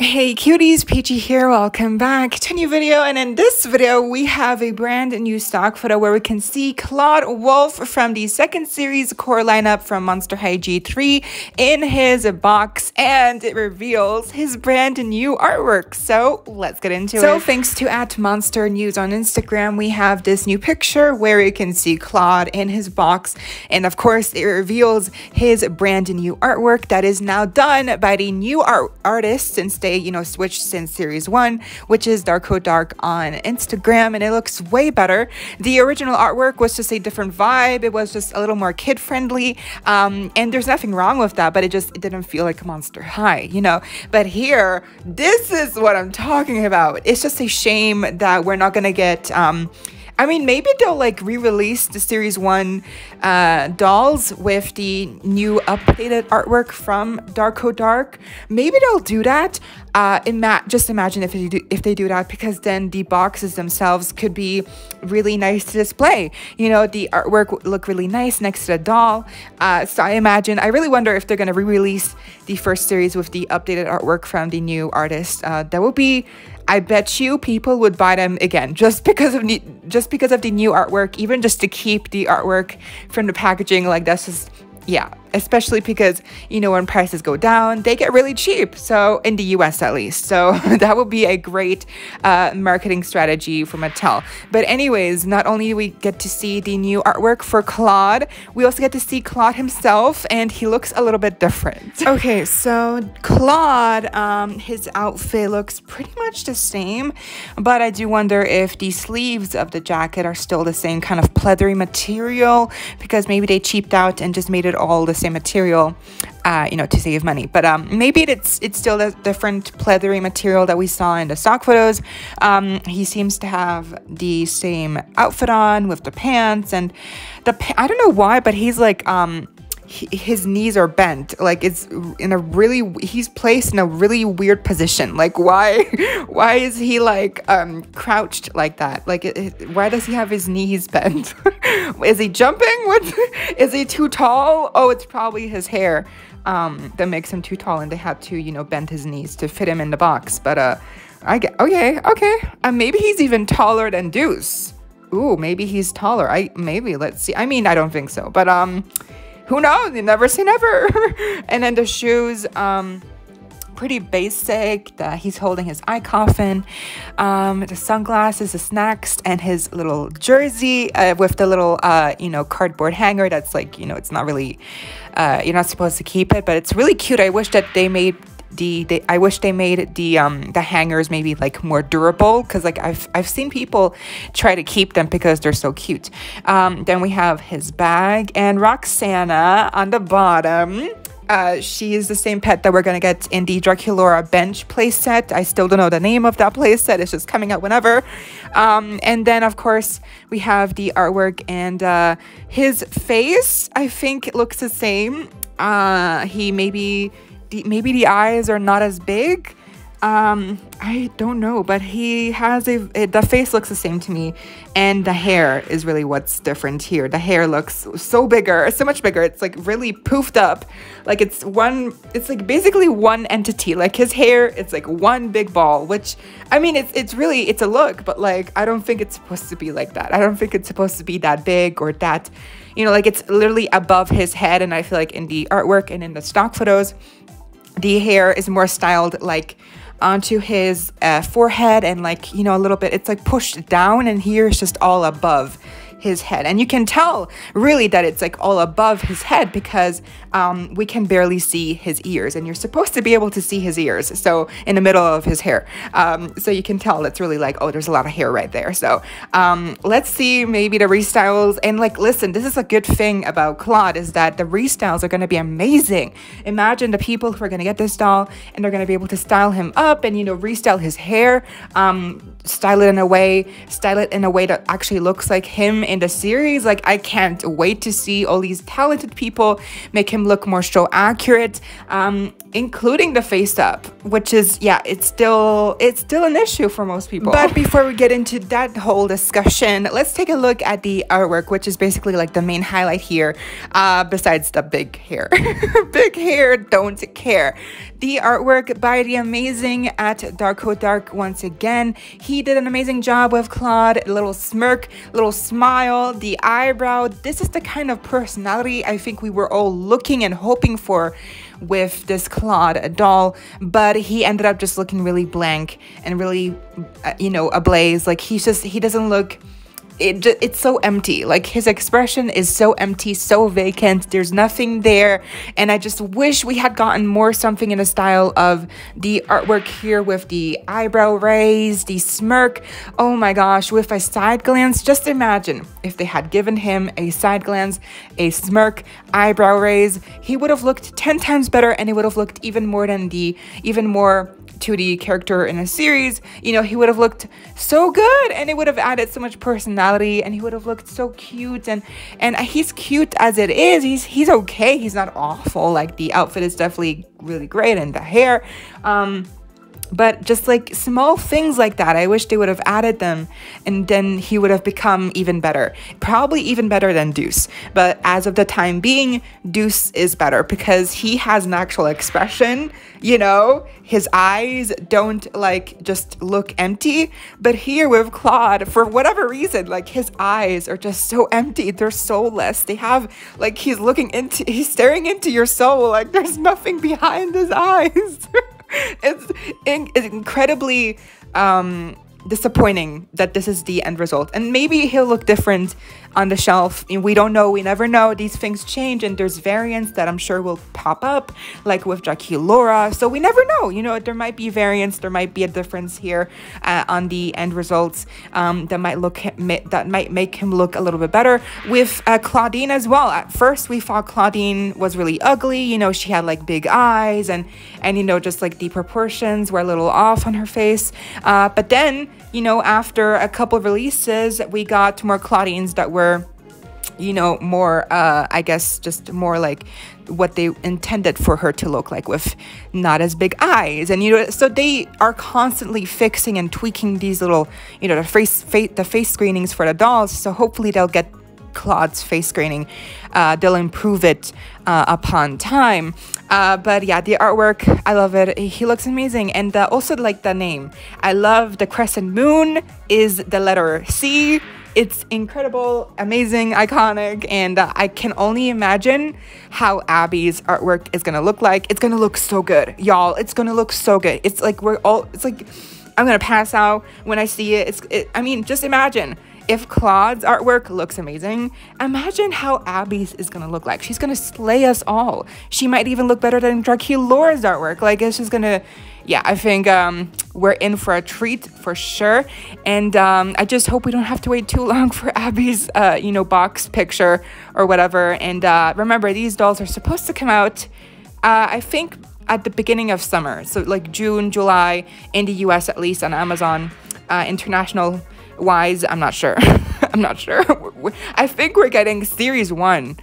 Hey cuties, PeachY here, welcome back to a new video, and in this video we have a brand new stock photo where we can see Claude Wolf from the second series core lineup from Monster High G3 in his box, and it reveals his brand new artwork. So let's get into it. So thanks to @monsternews on Instagram, we have this new picture where you can see Claude in his box, and of course it reveals his brand new artwork that is now done by the new artist since they switched since series 1, which is Dark on Instagram, and it looks way better. The original artwork was just a different vibe. It was just a little more kid friendly, and there's nothing wrong with that, but it didn't feel like Monster High, but here, this is what I'm talking about. It's just a shame that we're not gonna get maybe they'll re-release the series 1 dolls with the new updated artwork from Dark. Maybe they'll do that. Just imagine if they do that, because then the boxes themselves could be really nice to display. The artwork would look really nice next to the doll. So I really wonder if they're gonna re-release the first series with the updated artwork from the new artist. That would be, I bet you people would buy them again just because of the new artwork, even just to keep the artwork from the packaging. That's just, yeah, especially because when prices go down, they get really cheap, so in the US at least. So that would be a great marketing strategy for Mattel. But anyways, not only do we get to see the new artwork for Claude, we also get to see Claude himself, and he looks a little bit different. Okay, so Claude, his outfit looks pretty much the same, but I do wonder if the sleeves of the jacket are still the same kind of pleathery material, because maybe they cheaped out and just made it all the same material, to save money. But maybe it's still a different pleathery material that we saw in the stock photos. He seems to have the same outfit on with the pants, and I don't know why, but he's his knees are bent. He's placed in a really weird position. Why is he crouched like that? Why does he have his knees bent? Is he jumping? Is he too tall? Oh, it's probably his hair that makes him too tall, and they had to bend his knees to fit him in the box. But okay. Maybe he's even taller than Deuce. Ooh, maybe he's taller. Let's see. I don't think so, but who knows? You never say never. And then the shoes, pretty basic. He's holding his eye coffin, the sunglasses, the snacks, and his little jersey with the little cardboard hanger. That's it's not really, you're not supposed to keep it, but it's really cute. I wish that they made the hangers maybe more durable, because I've seen people try to keep them because they're so cute. Then we have his bag, and Roxana on the bottom. She is the same pet that we're gonna get in the Draculaura bench playset. I still don't know the name of that playset. It's just coming out whenever. And then of course we have the artwork, and his face, I think it looks the same. Maybe the eyes are not as big. I don't know, but he has the face looks the same to me, and the hair is really what's different here. The hair looks so much bigger. It's really poofed up. It's basically one entity. His hair, it's one big ball, which it's a look, but I don't think it's supposed to be like that. I don't think it's supposed to be that big or that, it's literally above his head. And I feel in the artwork and in the stock photos, the hair is more styled onto his forehead, and a little bit, it's pushed down, and here it's just all above his head. And you can tell really that it's all above his head, because we can barely see his ears, and you're supposed to be able to see his ears, so in the middle of his hair. So you can tell it's really oh, there's a lot of hair right there. So let's see maybe the restyles. And listen, this is a good thing about Claude, is that the restyles are going to be amazing. Imagine the people who are going to get this doll, and they're going to be able to style him up and restyle his hair, style it in a way that actually looks like him in the series. I can't wait to see all these talented people make him look more show accurate. including the face up, which is, yeah, it's still an issue for most people. But before we get into that whole discussion, let's take a look at the artwork, which is basically like the main highlight here, besides the big hair. Big hair, don't care. The artwork by the amazing at Dark once again. He did an amazing job with Claude. A little smirk, little smile, the eyebrow. This is the kind of personality I think we were all looking and hoping for with this Claude doll, but he ended up just looking really blank and really, you know, ablaze. Like he doesn't look, it's so empty. Like his expression is so empty, so vacant. There's nothing there. And I just wish we had gotten more something in the style of the artwork here with the eyebrow raise, the smirk. Oh my gosh, with a side glance. Just imagine if they had given him a side glance, a smirk, eyebrow raise, he would have looked 10 times better, and it would have looked even more 2D character in a series. You know, he would have looked so good, and it would have added so much personality, and he would have looked so cute, and he's cute as it is. He's okay. He's not awful. Like the outfit is definitely really great, and the hair, but just like small things like that, I wish they would have added them, and then he would have become even better. Probably even better than Deuce. But as of the time being, Deuce is better because he has an actual expression, you know? His eyes don't like just look empty. But here with Claude, for whatever reason, like his eyes are just so empty. They're soulless. They have, like, he's staring into your soul. Like there's nothing behind his eyes. It's incredibly disappointing that this is the end result, and maybe he'll look different on the shelf. We don't know, we never know. These things change, and there's variants that I'm sure will pop up, like with Jey Hologram. So we never know, you know, there might be variants, there might be a difference here on the end results that might make him look a little bit better. With Claudine as well, at first we thought Claudine was really ugly, you know, she had like big eyes, and you know, just like the proportions were a little off on her face, but then, you know, after a couple of releases, we got more Claudines that were, you know, more, I guess, just more like what they intended for her to look like, with not as big eyes. And, you know, so they are constantly fixing and tweaking these little, you know, the face screenings for the dolls. So hopefully they'll get Claude's face screening. They'll improve it upon time. But yeah, the artwork, I love it. He looks amazing. And also like the name, I love the crescent moon is the letter C. It's incredible, amazing, iconic, and I can only imagine how Abby's artwork is gonna look like. It's gonna look so good, y'all. It's gonna look so good. It's like I'm gonna pass out when I see it. I mean, just imagine. If Claude's artwork looks amazing, imagine how Abby's is gonna look like. She's gonna slay us all. She might even look better than Jey Hologram's artwork. Like, it's just gonna, yeah, I think we're in for a treat for sure. And I just hope we don't have to wait too long for Abby's, you know, box picture or whatever. And remember, these dolls are supposed to come out, I think, at the beginning of summer. So like June, July, in the US at least, on Amazon. International wise, I'm not sure. I'm not sure. I think we're getting series 1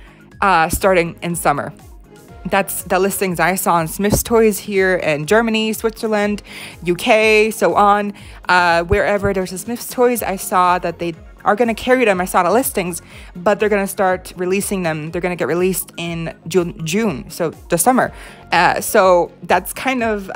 starting in summer. That's the listings I saw on Smith's Toys here in Germany, Switzerland, UK, so on. Wherever there's a Smith's Toys, I saw that they are going to carry them. I saw the listings, but they're going to start releasing them. They're going to get released in June, so the summer. So that's kind of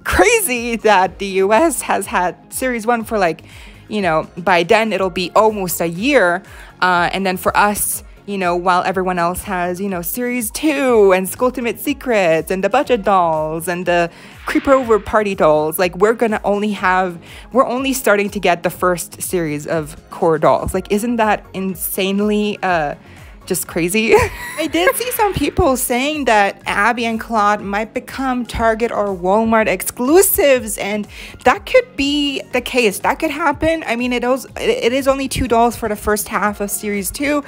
crazy that the US has had series 1 for, like, you know, by then it'll be almost a year. And then for us, you know, while everyone else has, you know, series 2 and Skulltimate Secrets and the budget dolls and the creeper over party dolls, like, we're only starting to get the first series of core dolls. Like, isn't that insanely just crazy? I did see some people saying that Abby and Claude might become Target or Walmart exclusives, and that could be the case. That could happen. I mean, it is only 2 dolls for the first half of series 2.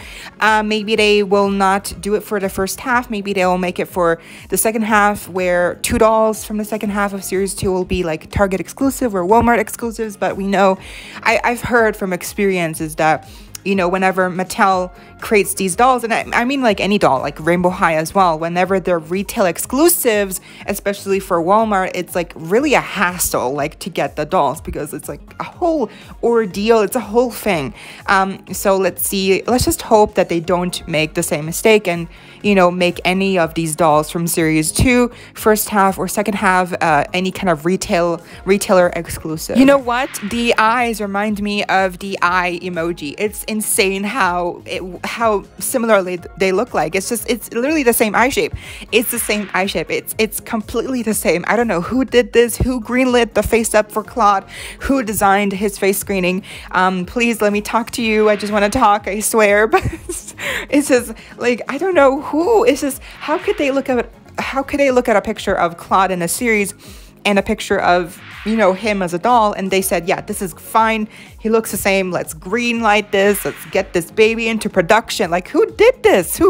Maybe they will not do it for the first half. Maybe they will make it for the second half, where 2 dolls from the second half of series 2 will be like Target exclusive or Walmart exclusives. But we know, I've heard from experiences that you know, whenever Mattel creates these dolls, and I mean like any doll, like Rainbow High as well, whenever they're retail exclusives, especially for Walmart, it's like really a hassle like to get the dolls, because it's like a whole ordeal, it's a whole thing. So let's just hope that they don't make the same mistake and, you know, make any of these dolls from series 2 first half or second half any kind of retailer exclusive. You know what, the eyes remind me of the eye emoji. It's insane how similarly they look like. It's literally the same eye shape. It's the same eye shape. It's completely the same. I don't know who did this, who greenlit the face up for Claude, who designed his face screening. Please let me talk to you. I just want to talk, I swear. But it's just like, I don't know who. It's just, how could they look at a picture of Claude in a series and a picture of, you know, him as a doll, and they said, yeah, this is fine, he looks the same, let's green light this, let's get this baby into production. Like, who did this?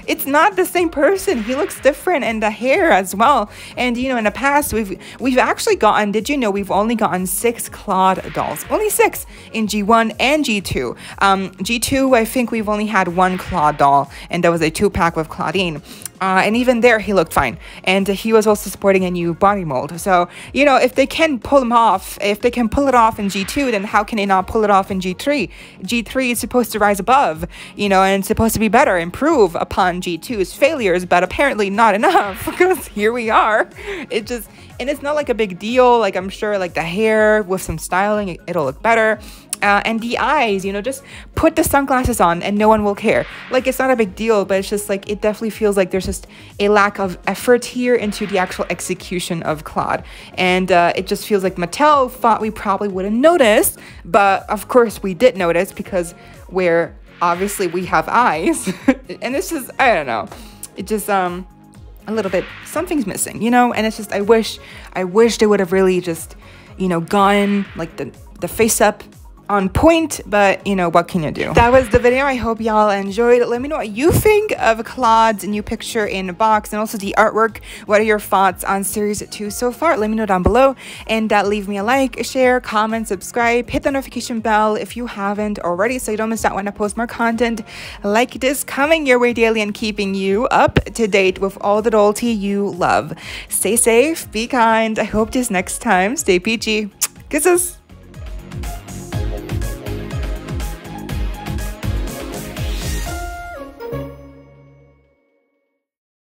It's not the same person. He looks different, and the hair as well. And, you know, in the past, we've actually gotten, did you know, we've only gotten 6 Claude dolls, only 6 in G1 and G2. G2, I think we've only had 1 Claude doll, and that was a 2-pack with Claudine. And even there, he looked fine. And he was also sporting a new body mold. So, you know, if they can pull him off, if they can pull it off in G2, then how can they not pull it off in G3? G3 is supposed to rise above, you know, and it's supposed to be better, improve upon G2's failures, but apparently not enough, because here we are. And it's not like a big deal. Like, I'm sure like the hair with some styling, it'll look better. And the eyes, you know, just put the sunglasses on and no one will care. Like, it's not a big deal, but it's just like, it definitely feels like there's just a lack of effort here into the actual execution of Claude. And it just feels like Mattel thought we probably wouldn't notice, but of course we did notice, because obviously we have eyes. And it's just, I don't know, it just a little bit, something's missing, you know. And it's just, I wish they would have really just, you know, gone like the face up on point, but you know, what can you do? That was the video. I hope y'all enjoyed. Let me know what you think of Claude's new picture in the box, and also the artwork. What are your thoughts on series 2 so far? Let me know down below, and leave me a like, share, comment, subscribe, hit the notification bell if you haven't already, so you don't miss out when I post more content like this coming your way daily and keeping you up to date with all the dollty you love. Stay safe, be kind. I hope this next time. Stay peachy. Kisses.